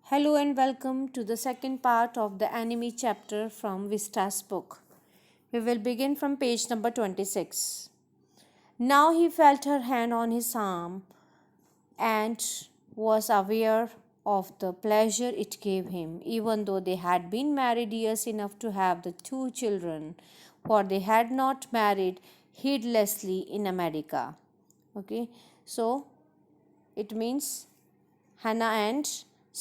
Hello and welcome to the second part of the anime chapter from Vista's book. We will begin from page number 26. Now he felt her hand on his arm and was aware of the pleasure it gave him, even though they had been married years enough to have the two children, for they had not married heedlessly in America. Okay, so it means Hannah and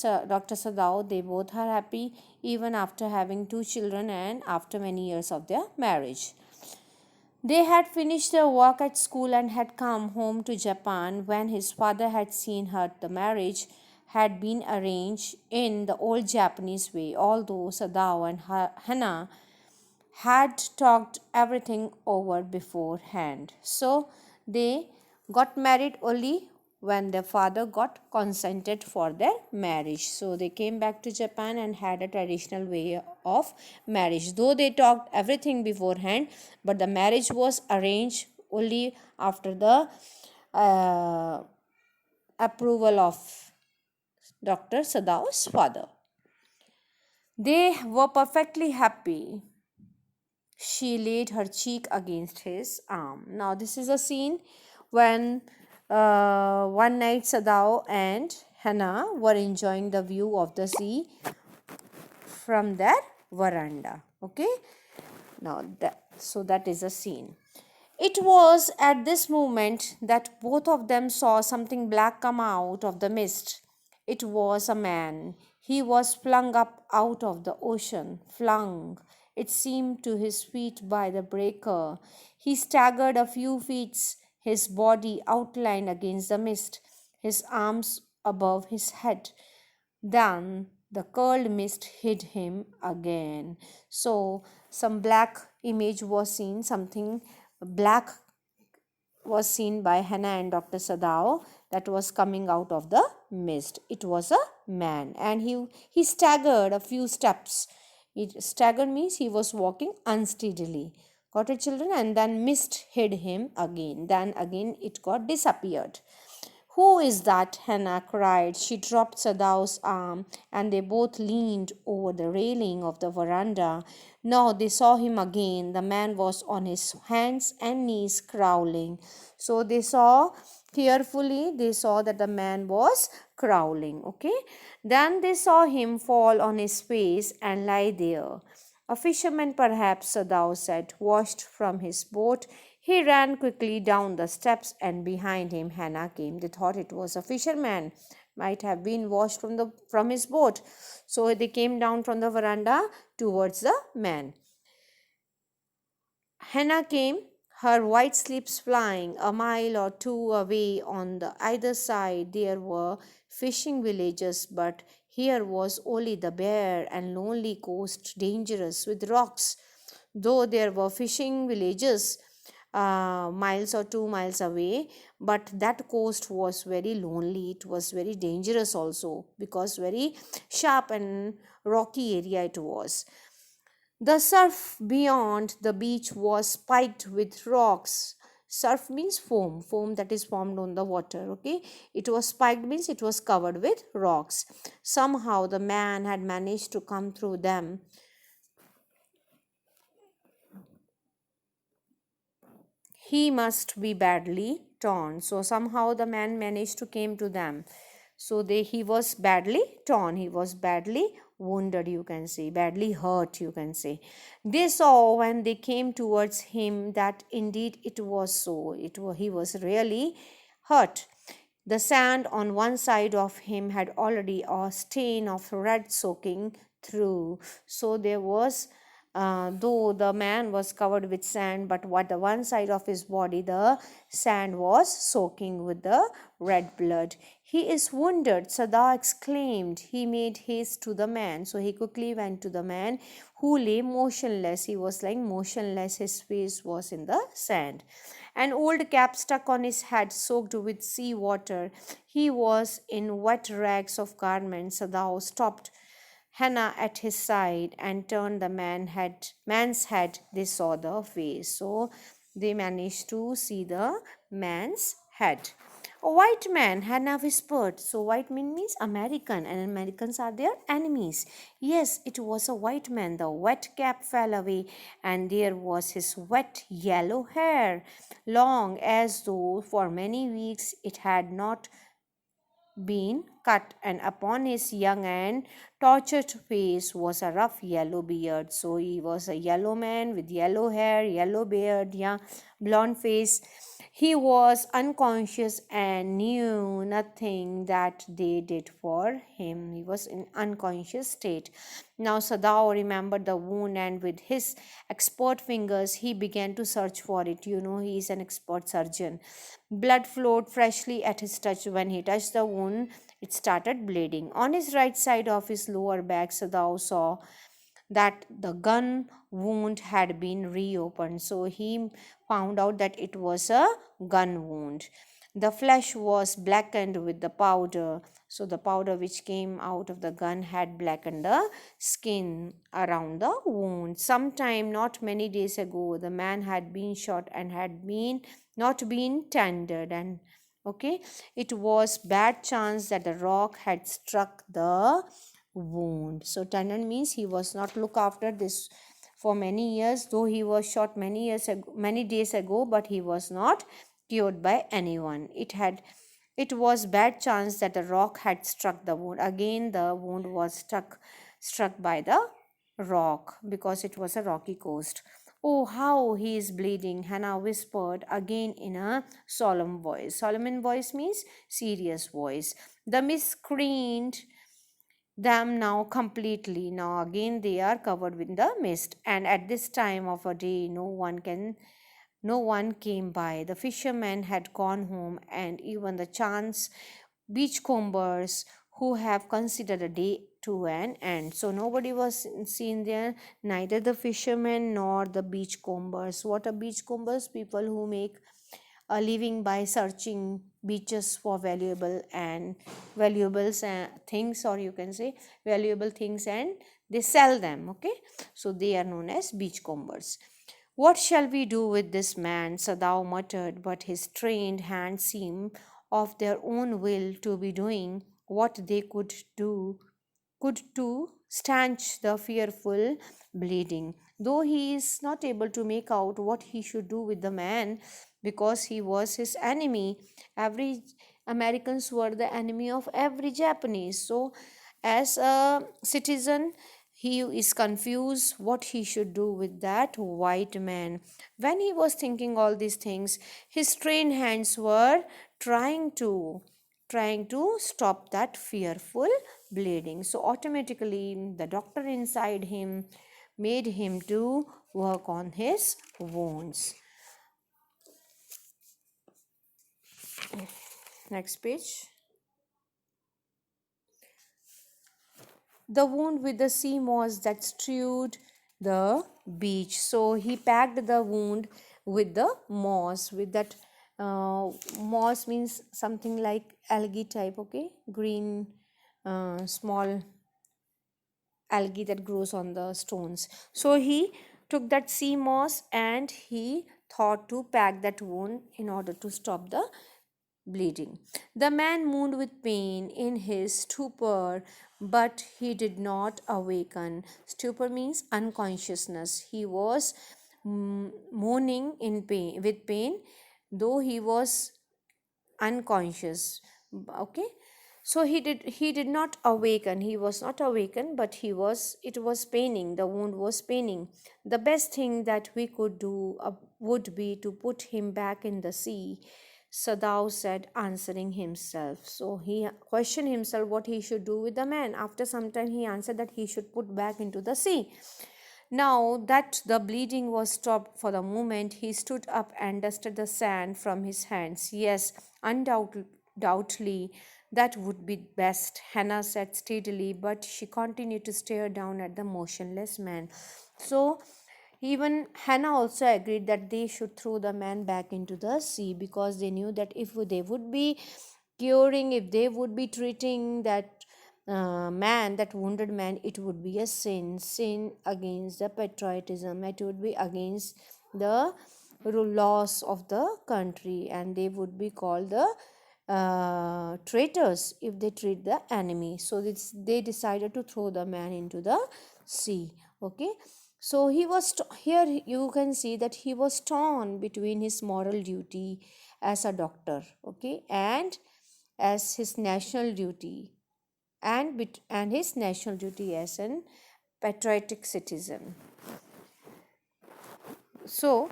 Dr. Sadao, they both are happy even after having two children and after many years of their marriage. They had finished their work at school and had come home to Japan when his father had seen her. The marriage had been arranged in the old Japanese way, although Sadao and Hannah had talked everything over beforehand. So they got married only when their father got consented for their marriage. So they came back to Japan and had a traditional way of marriage. Though they talked everything beforehand, but the marriage was arranged only after the uh, approval of Dr. Sadao's father. They were perfectly happy. She laid her cheek against his arm. Now, this is a scene when one night Sadao and Hannah were enjoying the view of the sea from their veranda. Okay, now that is a scene. It was at this moment that both of them saw something black come out of the mist. It was a man. He was flung up out of the ocean, flung, it seemed, to his feet by the breaker. He staggered a few feet, his body outlined against the mist, his arms above his head. Then the curled mist hid him again. So some black image was seen, something black was seen by Hannah and Dr. Sadao that was coming out of the mist. It was a man and he staggered a few steps. It staggered means he was walking unsteadily. Got it, children? And then mist hid him again. Then again it got disappeared. Who is that? Hannah cried. She dropped Sadao's arm and they both leaned over the railing of the veranda. Now they saw him again. The man was on his hands and knees crawling. So they saw carefully, they saw that the man was crawling. Okay. Then they saw him fall on his face and lie there. A fisherman, perhaps, Sadao said, washed from his boat. He ran quickly down the steps and behind him Hannah came. They thought it was a fisherman, might have been washed from his boat. So they came down from the veranda towards the man. Hannah came, her white slips flying. A mile or two away on the either side there were fishing villages, but here was only the bare and lonely coast, dangerous with rocks. Though there were fishing villages miles or 2 miles away, but that coast was very lonely. It was very dangerous also because very sharp and rocky area it was. The surf beyond the beach was spiked with rocks. Surf means foam, foam that is formed on the water. Okay, it was spiked means it was covered with rocks. Somehow the man had managed to come through them. He must be badly torn. So somehow the man managed to came to them. So he was badly torn. He was badly wounded, you can say, badly hurt, you can say. They saw when they came towards him that indeed it was so. He was really hurt. The sand on one side of him had already a stain of red soaking through. So there was, though the man was covered with sand, but what the one side of his body, the sand was soaking with the red blood. He is wounded, Sada exclaimed. He made haste to the man. So he quickly went to the man who lay motionless. He was lying motionless. His face was in the sand. An old cap stuck on his head, soaked with sea water. He was in wet rags of garments. Sadao stopped Hannah at his side and turned the man's head. They saw the face. So they managed to see the man's head. A white man, Hannah whispered. So, white man means American, and Americans are their enemies. Yes, it was a white man. The wet cap fell away, and there was his wet yellow hair, long as though for many weeks it had not been cut, and upon his young and tortured face was a rough yellow beard. So he was a yellow man with yellow hair, yellow beard, yeah, blonde face. He was unconscious and knew nothing that they did for him. He was in unconscious state. Now Sadao remembered the wound, and with his expert fingers he began to search for it. You know, he is an expert surgeon. Blood flowed freshly at his touch. When he touched the wound, it started bleeding. On his right side of his lower back, Sadao saw that the gun wound had been reopened. So he found out that it was a gun wound. The flesh was blackened with the powder. So the powder which came out of the gun had blackened the skin around the wound. Sometime not many days ago, the man had been shot and had been not been tended, and okay, it was bad chance that the rock had struck the wound. So tendon means he was not look after this for many years, though he was shot many years ago, many days ago, but he was not cured by anyone. It was bad chance that the rock had struck the wound. Again the wound was struck by the rock because it was a rocky coast. Oh, how he is bleeding, Hannah whispered again in a solemn voice. Solemn voice means serious voice. The mist screened them now completely. Now again they are covered with the mist, and at this time of a day no one came by. The fishermen had gone home, and even the chance beachcombers who have considered a day to an end. So nobody was seen there, neither the fishermen nor the beachcombers. What are beachcombers? People who make a living by searching beaches for valuables and things, or you can say valuable things, and they sell them. Okay, so they are known as beachcombers. What shall we do with this man? Sadao muttered, but his trained hands seemed of their own will to be doing what they could to stanch the fearful bleeding. Though he is not able to make out what he should do with the man because he was his enemy. Every Americans were the enemy of every Japanese. So as a citizen, he is confused what he should do with that white man. When he was thinking all these things, his trained hands were trying to stop that fearful bleeding. So automatically the doctor inside him made him to work on his wounds. Next page. The wound with the sea moss that strewed the beach. So he packed the wound with the moss, with that moss means something like algae type, okay, green small algae that grows on the stones. So he took that sea moss and he thought to pack that wound in order to stop the bleeding. The man moaned with pain in his stupor, but he did not awaken. Stupor means unconsciousness. He was moaning in pain with pain, though he was unconscious. Okay, so he did not awaken. He was not awakened, but it was paining. The wound was paining. The best thing that we could do would be to put him back in the sea, Sadao said, answering himself. So he questioned himself what he should do with the man. After some time, he answered that he should put back into the sea. Now that the bleeding was stopped for the moment, he stood up and dusted the sand from his hands. Yes, undoubtedly, that would be best, Hannah said steadily, but she continued to stare down at the motionless man. So even Hannah also agreed that they should throw the man back into the sea, because they knew that if they would be curing, if they would be treating that man, that wounded man, it would be a sin against the patriotism. It would be against the laws of the country, and they would be called the traitors if they treat the enemy. So they decided to throw the man into the sea. Okay, so he was here you can see that he was torn between his moral duty as a doctor, okay, and as his national duty, and his national duty as an patriotic citizen. So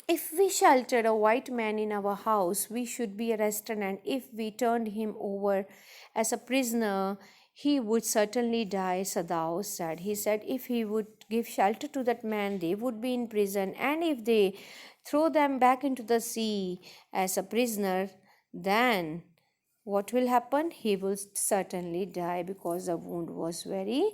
if we sheltered a white man in our house, we should be arrested, and if we turned him over as a prisoner, he would certainly die, Sadao said. He said if he would give shelter to that man, they would be in prison, and if they throw them back into the sea as a prisoner, then what will happen? He will certainly die because the wound was very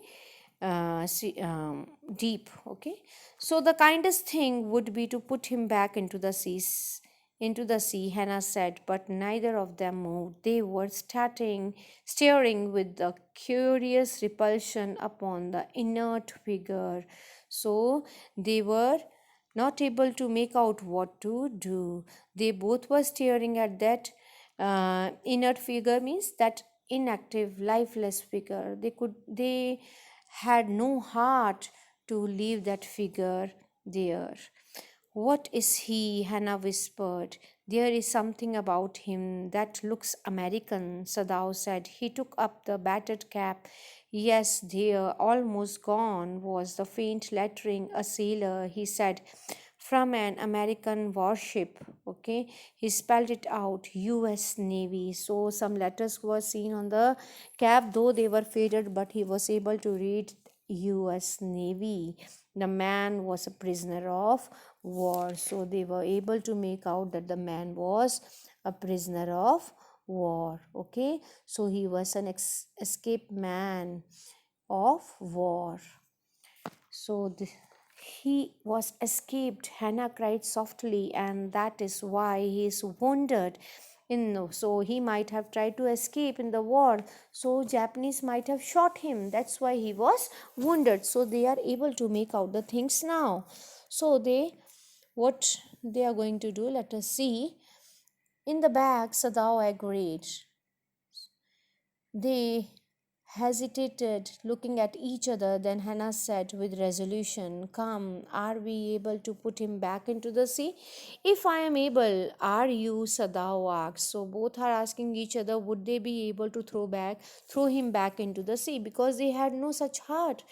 deep. Okay, so the kindest thing would be to put him back into the sea, Hannah said, but neither of them moved. They were staring with a curious repulsion upon the inert figure. So they were not able to make out what to do. They both were staring at that inert figure, means that inactive, lifeless figure. They had no heart to leave that figure there. What is he? Hannah whispered. There is something about him that looks American, Sadao said. He took up the battered cap. Yes, there, almost gone, was the faint lettering. A sailor, he said, from an American warship. Okay, he spelled it out, US Navy. So some letters were seen on the cap, though they were faded, but he was able to read US Navy. The man was a prisoner of war. So they were able to make out that the man was a prisoner of war. Okay, so he was an escaped man of war. So he was escaped, Hannah cried softly, and that is why he is wounded. So he might have tried to escape in the war. So Japanese might have shot him. That's why he was wounded. So they are able to make out the things now. So what they are going to do, let us see. In the back, Sadao agreed. They hesitated, looking at each other. Then Hannah said with resolution, come, are we able to put him back into the sea? If I am able, are you? Sadao asked. So both are asking each other, would they be able to throw him back into the sea? Because they had no such heart.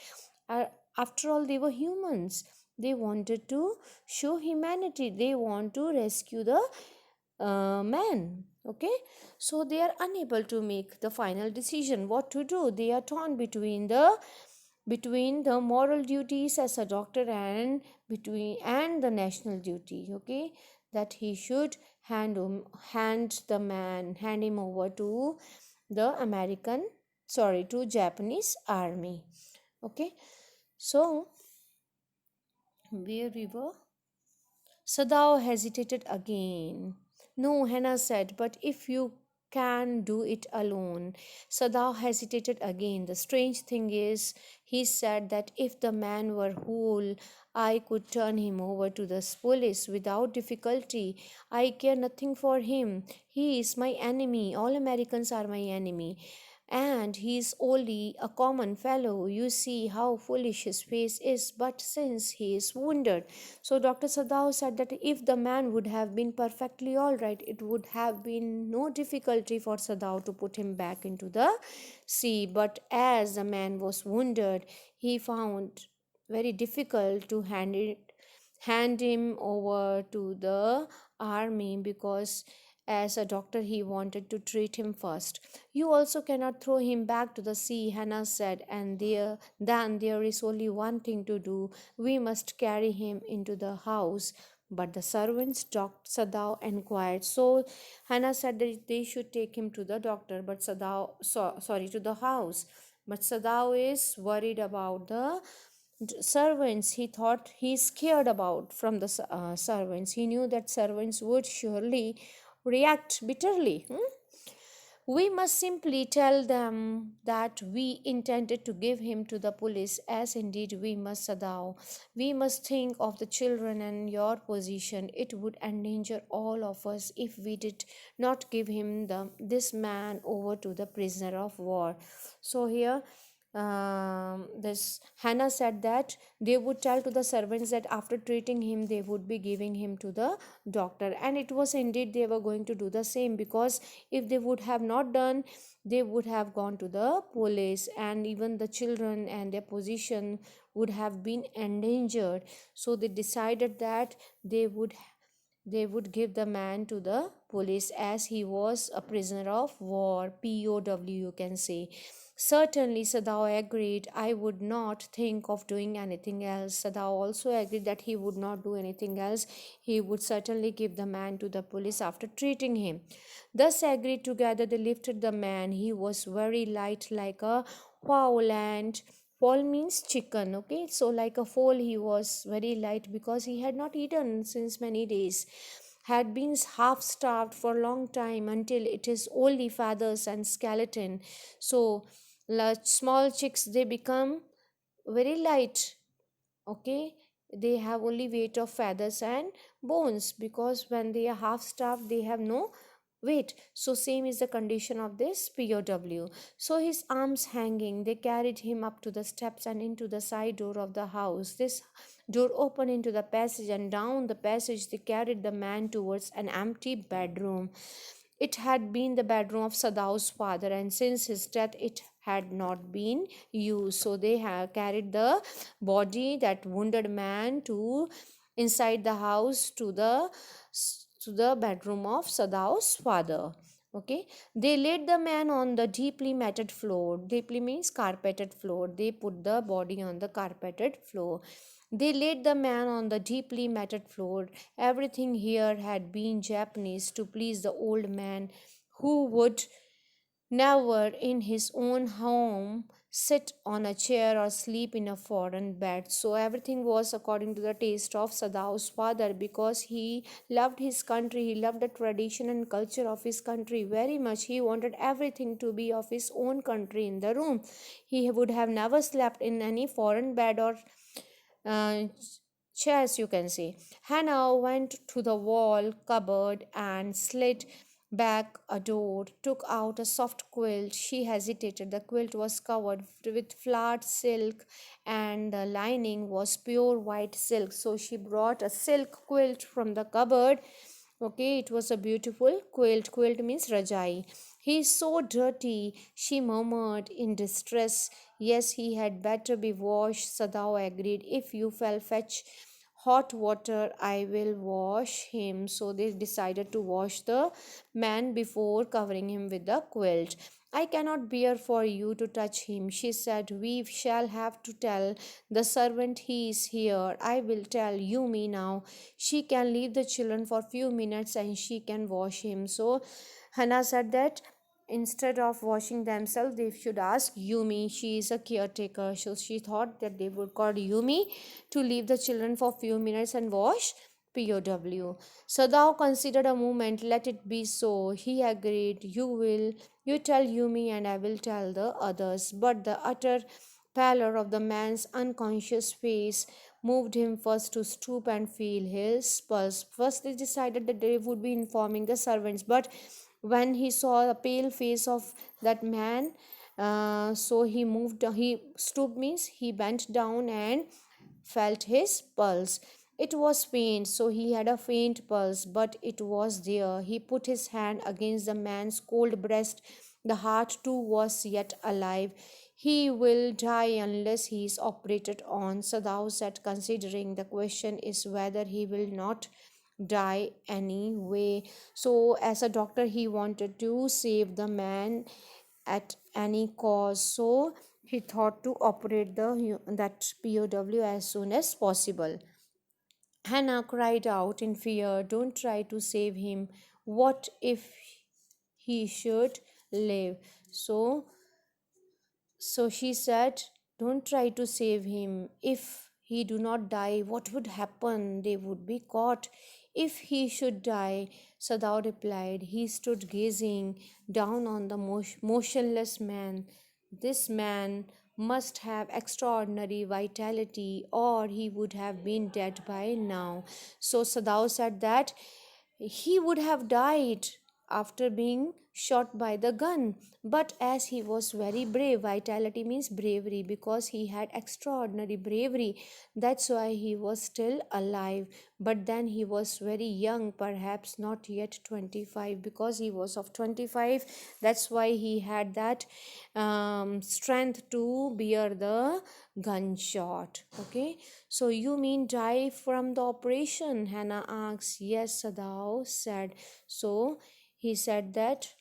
After all, they were humans. They wanted to show humanity. They want to rescue the man. Okay, so they are unable to make the final decision what to do. They are torn between the moral duties as a doctor and the national duty. Okay, that he should hand him over to the to Japanese army. Okay, so where we were, Sadao hesitated again. No, Hannah said, but if you can do it alone. Sadao hesitated again. The strange thing is, he said that if the man were whole, I could turn him over to the police without difficulty. I care nothing for him. He is my enemy. All Americans are my enemy, and he is only a common fellow. You see how foolish his face is. But since he is wounded, so Dr. Sadao said that if the man would have been perfectly all right, it would have been no difficulty for Sadao to put him back into the sea. But as the man was wounded, he found very difficult to hand him over to the army, because as a doctor he wanted to treat him first. You also cannot throw him back to the sea, Hannah said, and then there is only one thing to do. We must carry him into the house. But the servants, Dr. Sadao inquired. So Hannah said that they should take him to the doctor, but to the house. But Sadao is worried about the servants. He thought he's scared about from the servants. He knew that servants would surely react bitterly. We must simply tell them that we intended to give him to the police, as indeed we must, Sadao. We must think of the children and your position. It would endanger all of us if we did not give this man over to the prisoner of war. So here this Hannah said that they would tell to the servants that after treating him they would be giving him to the doctor, and it was indeed they were going to do the same, because if they would have not done, they would have gone to the police, and even the children and their position would have been endangered. So they decided that they would give the man to the police, as he was a prisoner of war, POW, you can say. Certainly, Sadao agreed. I would not think of doing anything else. Sadao also agreed that he would not do anything else. He would certainly give the man to the police after treating him. Thus agreed together, they lifted the man. He was very light, like a fowl, and fowl means chicken. Okay, so like a foal, he was very light because he had not eaten since many days, had been half starved for a long time, until it is only feathers and skeleton. So small chicks, they become very light. Okay, they have only weight of feathers and bones, because when they are half starved they have no weight. So same is the condition of this POW. So his arms hanging, they carried him up to the steps and into the side door of the house. This door opened into the passage, and down the passage they carried the man towards an empty bedroom. It had been the bedroom of Sadao's father, and since his death it had not been used. So they have carried the body, that wounded man, to inside the house, to the bedroom of Sadao's father. Okay, they laid the man on the deeply matted floor. Deeply means carpeted floor. They put the body on the carpeted floor. They laid the man on the deeply matted floor. Everything here had been Japanese, to please the old man, who would never in his own home sit on a chair or sleep in a foreign bed. So everything was according to the taste of Sadao's father, because he loved his country, he loved the tradition and culture of his country very much. He wanted everything to be of his own country in the room. He would have never slept in any foreign bed or uh, chairs, you can say. Hannah went to the wall cupboard and slid back a door, took out a soft quilt. She hesitated. The quilt was covered with flowered silk, and the lining was pure white silk. So she brought a silk quilt from the cupboard. Okay, it was a beautiful quilt. Quilt means rajai. He is so dirty, she murmured in distress. Yes, he had better be washed, Sadao agreed. If you fell fetch hot water, I will wash him. So they decided to wash the man before covering him with the quilt. I cannot bear for you to touch him, she said. We shall have to tell the servant he is here. I will tell Yumi now. She can leave the children for few minutes and she can wash him. So Hannah said that instead of washing themselves, they should ask Yumi. She is a caretaker. So she thought that they would call Yumi to leave the children for few minutes and wash POW. Sadao considered a moment. Let it be so. He agreed. You tell Yumi and I will tell the others. But the utter pallor of the man's unconscious face moved him first to stoop and feel his pulse. First, they decided that they would be informing the servants, but when he saw the pale face of that man, so he stooped means he bent down and felt his pulse. It was faint, so he had a faint pulse, but it was there. He put his hand against the man's cold breast. The heart too was yet alive. He will die unless he is operated on, Sadao said, considering the question is whether he will not die anyway. So as a doctor, he wanted to save the man at any cost. So he thought to operate that POW as soon as possible. Hannah cried out in fear, don't try to save him. What if he should live? So she said, don't try to save him. If he do not die, what would happen? They would be caught. If he should die, Sadao replied. He stood gazing down on the motionless man. This man must have extraordinary vitality, or he would have been dead by now. So Sadao said that he would have died after being shot by the gun, but as he was very brave, vitality means bravery, because he had extraordinary bravery, that's why he was still alive. But then he was very young, perhaps not yet 25, because he was of 25, that's why he had that strength to bear the gunshot. Okay, so you mean die from the operation? Hannah asked. Yes, Sadao said. So he said that.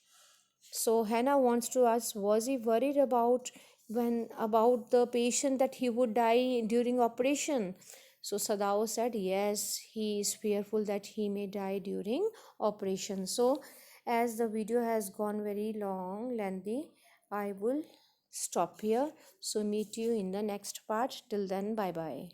So Hannah wants to ask, was he worried about the patient that he would die during operation? So Sadao said, yes, he is fearful that he may die during operation. So as the video has gone very long, lengthy, I will stop here. So meet you in the next part. Till then, bye bye.